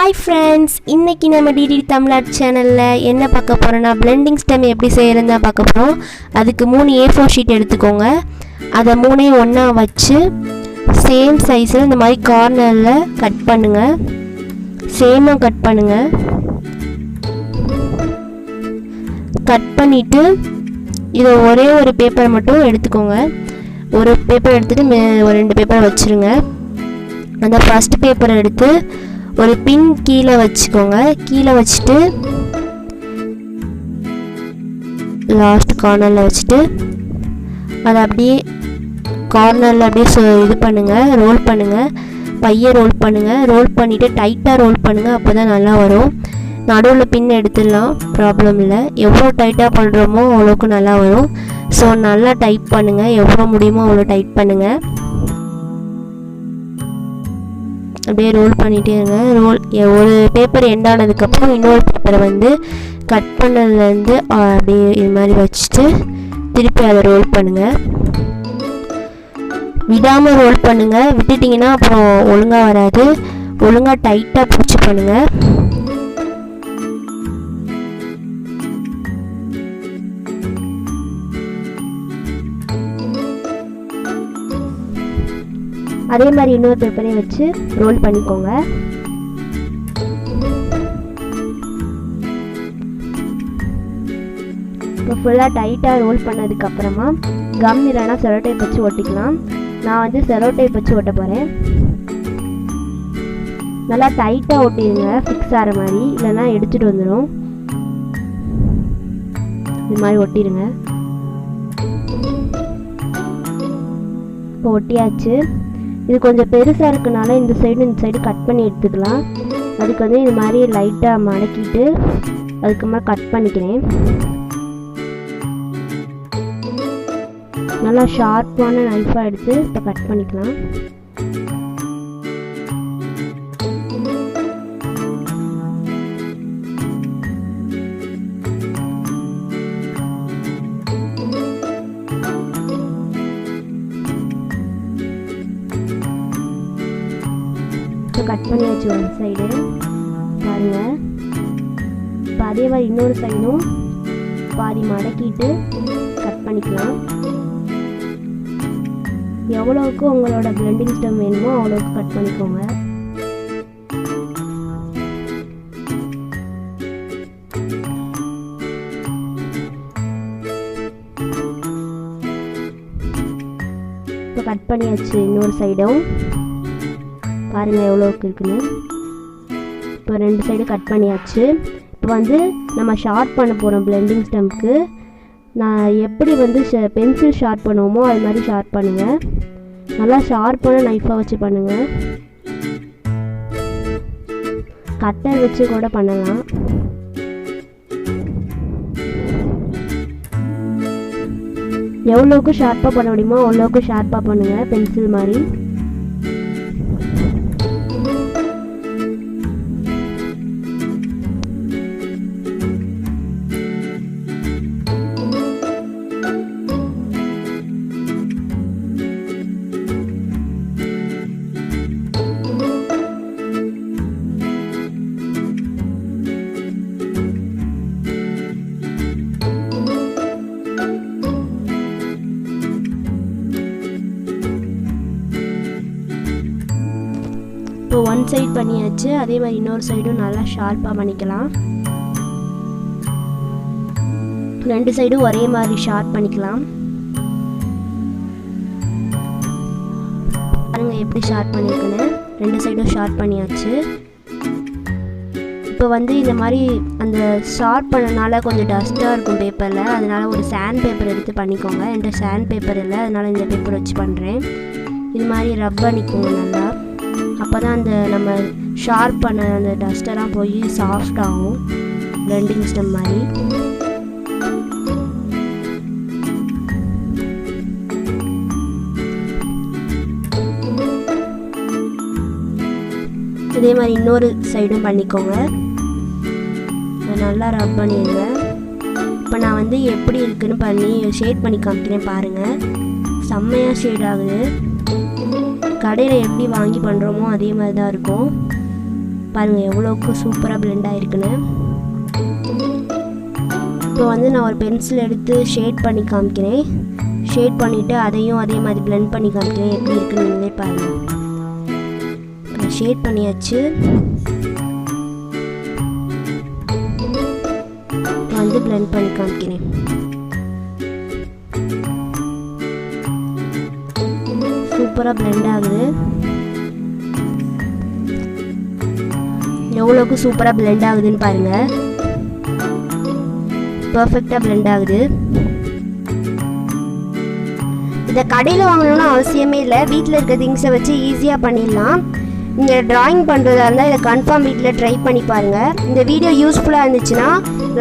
Hi friends, இன்றைக்கி நம்ம DD Tamil சேனலில் என்ன பார்க்க போகிறோன்னா பிளெண்டிங் ஸ்டெம் எப்படி செய்கிறதா பார்க்க போகிறோம். அதுக்கு 3 A4 ஷீட் எடுத்துக்கோங்க. அதை 3ஐயும் ஒன்றா வச்சு சேம் சைஸில் இந்த மாதிரி கார்னரில் கட் பண்ணுங்கள். சேமாக கட் பண்ணுங்கள். கட் பண்ணிவிட்டு இதை ஒரே ஒரு பேப்பர் மட்டும் எடுத்துக்கோங்க. ஒரு பேப்பர் எடுத்துகிட்டு ஒரு 2 பேப்பர் வச்சுருங்க. அந்த ஃபஸ்ட் பேப்பரை எடுத்து ஒரு பின் கீழே வச்சுக்கோங்க. கீழே வச்சுட்டு லாஸ்ட் கார்னரில் வச்சுட்டு அதை அப்படியே கார்னரில் அப்படியே இது பண்ணுங்கள், ரோல் பண்ணுங்கள். பையை ரோல் பண்ணுங்கள். ரோல் பண்ணிவிட்டு டைட்டாக ரோல் பண்ணுங்கள். அப்போ தான் நல்லா வரும். நடுவில் பின் எடுத்துடலாம், ப்ராப்ளம் இல்லை. எவ்வளோ டைட்டாக பண்ணுறோமோ அவ்வளோக்கு நல்லா வரும். ஸோ நல்லா டைட் பண்ணுங்கள். எவ்வளோ முடியுமோ அவ்வளோ டைட் பண்ணுங்கள். அப்படியே ரோல் பண்ணிகிட்டே இருங்க. ஒரு பேப்பர் எண்ட் ஆனதுக்கப்புறம் இன்னொரு பேப்பரை வந்து கட் பண்ணதுலேருந்து அப்படியே இது மாதிரி வச்சுட்டு திருப்பி அதை ரோல் பண்ணுங்கள். விடாமல் ரோல் பண்ணுங்கள். விட்டுட்டிங்கன்னா அப்புறம் ஒழுங்காக வராது. ஒழுங்காக டைட்டாக பிடிச்சி பண்ணுங்கள். அதே மாதிரி இன்னொரு பேப்பரையும் வச்சு ரோல் பண்ணிக்கோங்க. இப்போ ஃபுல்லாக டைட்டாக ரோல் பண்ணதுக்கப்புறமா கம் இல்லைனா செலோ டேப் வச்சு ஒட்டிக்கலாம். நான் வந்து செலோ டேப் வச்சு ஒட்ட போகிறேன். நல்லா டைட்டாக ஒட்டிடுங்க, ஃபிக்ஸ் ஆகிற மாதிரி, இல்லைன்னா எடுத்துகிட்டு வந்துடும். இது மாதிரி ஒட்டிடுங்க. இப்போ ஒட்டியாச்சு. இது கொஞ்சம் பெருசாக இருக்கனால இந்த சைடு கட் பண்ணி எடுத்துக்கலாம். அதுக்கு வந்து இது மாதிரி லைட்டாக மடக்கிட்டு அதுக்கப்புறமா கட் பண்ணிக்கிறேன். நல்லா ஷார்ப்பான நைஃபாக எடுத்து இப்போ கட் பண்ணிக்கலாம். கட் பண்ணியாச்சு ஒரு சைடு பாருங்கள். இப்போ அதே மாதிரி இன்னொரு சைடும் பாதி மடக்கிட்டு கட் பண்ணிக்கலாம். எவ்வளோவுக்கு உங்களோட பிளெண்டிங் ஸ்டெம் வேணுமோ அவ்வளோவுக்கு கட் பண்ணிக்கோங்க. இப்போ கட் பண்ணியாச்சு இன்னொரு சைடும் பாருங்கள் எவ்வளோக்கு இருக்குன்னு. இப்போ 2 சைடு கட் பண்ணியாச்சு. இப்போ வந்து நம்ம ஷார்ப் பண்ண போகிறோம் பிளெண்டிங் ஸ்டெம்க்கு. நான் எப்படி வந்து பென்சில் ஷார்ப் பண்ணுவோமோ அது மாதிரி ஷார்ப் பண்ணுங்கள். நல்லா ஷார்ப்பான நைஃபாக வச்சு பண்ணுங்கள். கட்டர் வச்சு கூட பண்ணலாம். எவ்வளோக்கு ஷார்ப்பாக பண்ண முடியுமோ அவ்வளோக்கு ஷார்ப்பாக பண்ணுங்கள், பென்சில் மாதிரி. இப்போ 1 சைடு பண்ணியாச்சு. அதே மாதிரி இன்னொரு சைடும் நல்லா ஷார்ப்பாக பண்ணிக்கலாம். 2 சைடும் ஒரே மாதிரி ஷார்ப் பண்ணிக்கலாம். பாருங்கள் எப்படி ஷார்ப் பண்ணியிருக்குன்னு. 2 சைடும் ஷார்ப் பண்ணியாச்சு. இப்போ வந்து இந்த மாதிரி அந்த ஷார்ப் பண்ணனால கொஞ்சம் டஸ்ட்டாக இருக்கும் பேப்பரில். அதனால் ஒரு சாண்ட் பேப்பர் எடுத்து பண்ணிக்கோங்க. என்கிட்ட சாண்ட் பேப்பர் இல்லை, அதனால் இந்த பேப்பர் வச்சு பண்ணுறேன். இது மாதிரி ரப் பண்ணிக்கோங்க நல்லா. அப்போ தான் அந்த நம்ம ஷார்ப் பண்ண அந்த டஸ்டெல்லாம் போய் சாஃப்ட் ஆகும் பிளெண்டிங் ஸ்டெம் மாதிரி. இதே மாதிரி இன்னொரு சைடும் பண்ணிக்கோங்க. அதை நல்லா ரப் பண்ணிடுங்க. இப்போ நான் வந்து எப்படி இருக்குன்னு பண்ணி ஷேட் பண்ணி காமிக்கிறேன் பாருங்கள். செம்மையாக ஷேட் ஆகுது. கடையில் எப்படி வாங்கி பண்ணுறோமோ அதே மாதிரி தான் இருக்கும். பாருங்கள் எவ்வளோக்கு சூப்பராக பிளெண்ட் ஆகிருக்குன்னு. இப்போ வந்து நான் ஒரு பென்சில் எடுத்து ஷேட் பண்ணி காமிக்கிறேன். ஷேட் பண்ணிவிட்டு அதையும் அதே மாதிரி பிளெண்ட் பண்ணி காமிக்கிறேன். எப்படி இருக்குன்னு நீங்களே பாருங்கள். ஷேட் பண்ணியாச்சு. வந்து பிளெண்ட் பண்ணி காமிக்கிறேன். சூப்பராக பிளெண்ட் ஆகுது. எவ்வளோக்கு சூப்பராக பிளெண்ட் ஆகுதுன்னு பாருங்கள். பர்ஃபெக்டாக பிளெண்ட் ஆகுது. இதை கடையில் வாங்கணும்னு அவசியமே இல்லை. வீட்டில் இருக்க திங்ஸை வச்சு ஈஸியாக பண்ணிடலாம். நீங்கள் ட்ராயிங் பண்ணுறதா இருந்தால் இதை கன்ஃபார்ம் வீட்டில் ட்ரை பண்ணி பாருங்கள். இந்த வீடியோ யூஸ்ஃபுல்லாக இருந்துச்சுன்னா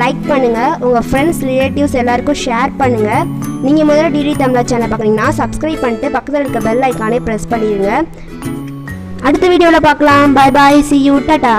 லைக் பண்ணுங்கள். உங்கள் ஃப்ரெண்ட்ஸ் ரிலேட்டிவ்ஸ் எல்லாருக்கும் ஷேர் பண்ணுங்கள். நீங்கள் முதல்ல டிடி தமிழா சேனல் பார்க்குறீங்கன்னா சப்ஸ்கிரைப் பண்ணிட்டு பக்கத்தில் இருக்க பெல் ஐக்கானே ப்ரெஸ் பண்ணிடுங்க. அடுத்த வீடியோவில் பார்க்கலாம். Bye bye, see you, Tata.